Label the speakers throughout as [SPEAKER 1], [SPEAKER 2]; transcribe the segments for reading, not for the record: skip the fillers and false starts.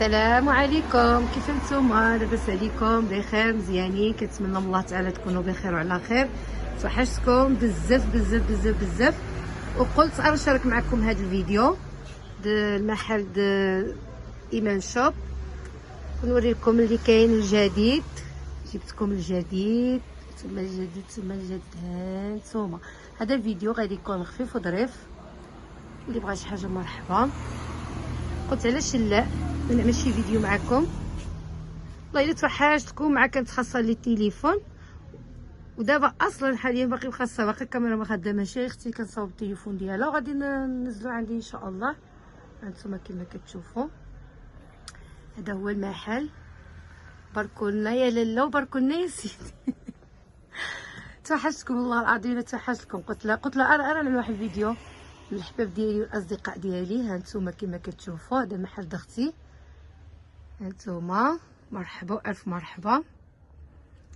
[SPEAKER 1] السلام عليكم، كيف نتوما؟ لاباس عليكم؟ بخير مزيانين؟ كنتمنى من الله تعالى تكونوا بخير وعلى خير. توحشتكم بزاف بزاف بزاف بزاف، وقلت نشارك معكم هذا الفيديو د المحل د ايمان شوب، ونوريكم اللي كاين الجديد. جبتكم الجديد ثم الجديد ثم الجديد. هانتوما هذا الفيديو غادي يكون خفيف وظريف، اللي بغى شي حاجه مرحبا. قلت علاش لا نعمل شي فيديو معكم. والله الا توحشتكم، مع كانت خاصه لي التليفون، ودابا اصلا حاليا باقي خاصه، باقي الكاميرا ما خداماش، اختي كنصاوب التليفون ديالها وغادي ننزلو عندي ان شاء الله. هانتوما كما كتشوفوا هذا هو المحل. باركولنا يا لاله وباركولنا يا سيدي. توحشتكم والله العظيم، الا توحشتكم. قلت لها انا نعمل واحد الفيديو للحباب ديالي والاصدقاء ديالي. هانتوما كما كتشوفوا هذا محل دختي. هانتوما مرحبا والف مرحبا.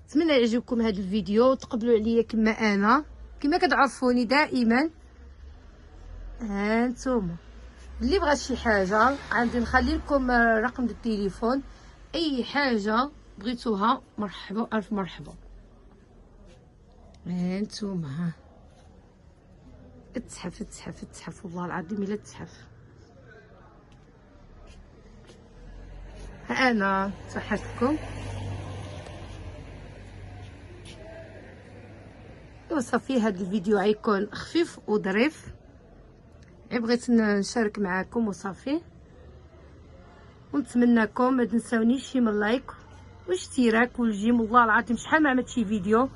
[SPEAKER 1] نتمنى يعجبكم هذا الفيديو وتقبلوا عليا كما كتعرفوني دائما. هانتوما اللي بغى شي حاجه عندي نخلي لكم رقم التليفون، اي حاجه بغيتوها مرحبا الف مرحبا. هانتوما ها تتحف والله العظيم الا تتحف. ها انا توحشتكم. وصافي هذا الفيديو غيكون خفيف وظريف، بغيت نشارك معكم وصافي. ونتمنىكم ما تنساونيش شي من لايك واشتراك والجيم. والله العظيم شحال ما عملت شي فيديو،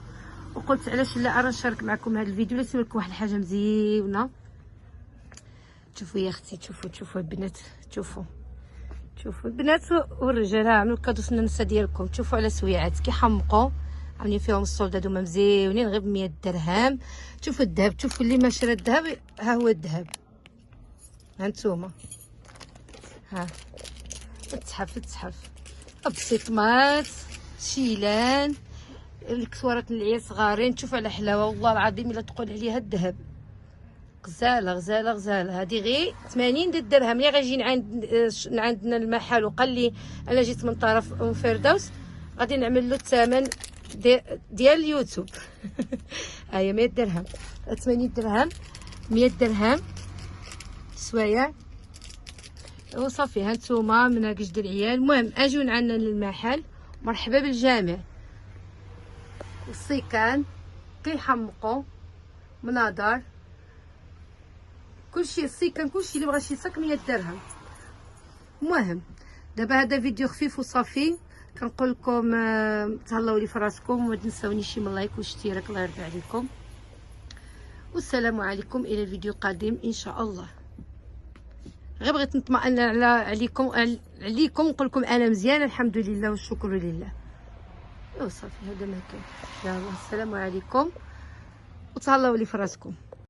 [SPEAKER 1] وقلت علاش لا انا نشارك معكم هذا الفيديو. لا لكم واحد الحاجه مزيونه. شوفوا يا اختي، شوفوا البنات، شوفوا البنات والرجال. عملوا كادو النسا ديالكم. شوفوا على سويعات كيحمقوا، عاملين فيهم السولداد هما مزيونين غير ب100 درهم. شوفوا الذهب، شوفوا اللي ما شرا الذهب ها هو الذهب. هانتوما ها تتحف ابسيطمات شيلان الكسوارات العيال صغارين. شوفوا على حلاوه والله العظيم الا تقول عليها الذهب. غزاله هذه غير 80 درهم. اللي غيجي عندنا المحل وقال لي انا جيت من طرف ام فردوس، غادي نعمل له الثمن ديال اليوتيوب. هيا 100 درهم، 80 درهم، 100 درهم سوايع وصافي. هانتوما مناقش ديال العيال. المهم اجيو عندنا للمحل. مرحبا بالجميع. السيكان كيحمقوا، مناظر، كلشي السيكان، كلشي اللي بغى شي صك 100 درهم. المهم دابا هذا فيديو خفيف وصافي. كنقول لكم تهلاو لي فراسكم وما تنساونيش من لايك واشتراك، الله يرضي عليكم. والسلام عليكم الى الفيديو قادم ان شاء الله. غير بغيت نطمئن عليكم نقول لكم انا مزيانه الحمد لله والشكر لله. وصافي هذا ما كاين. يلا السلام عليكم وتهلاو لي فراسكم.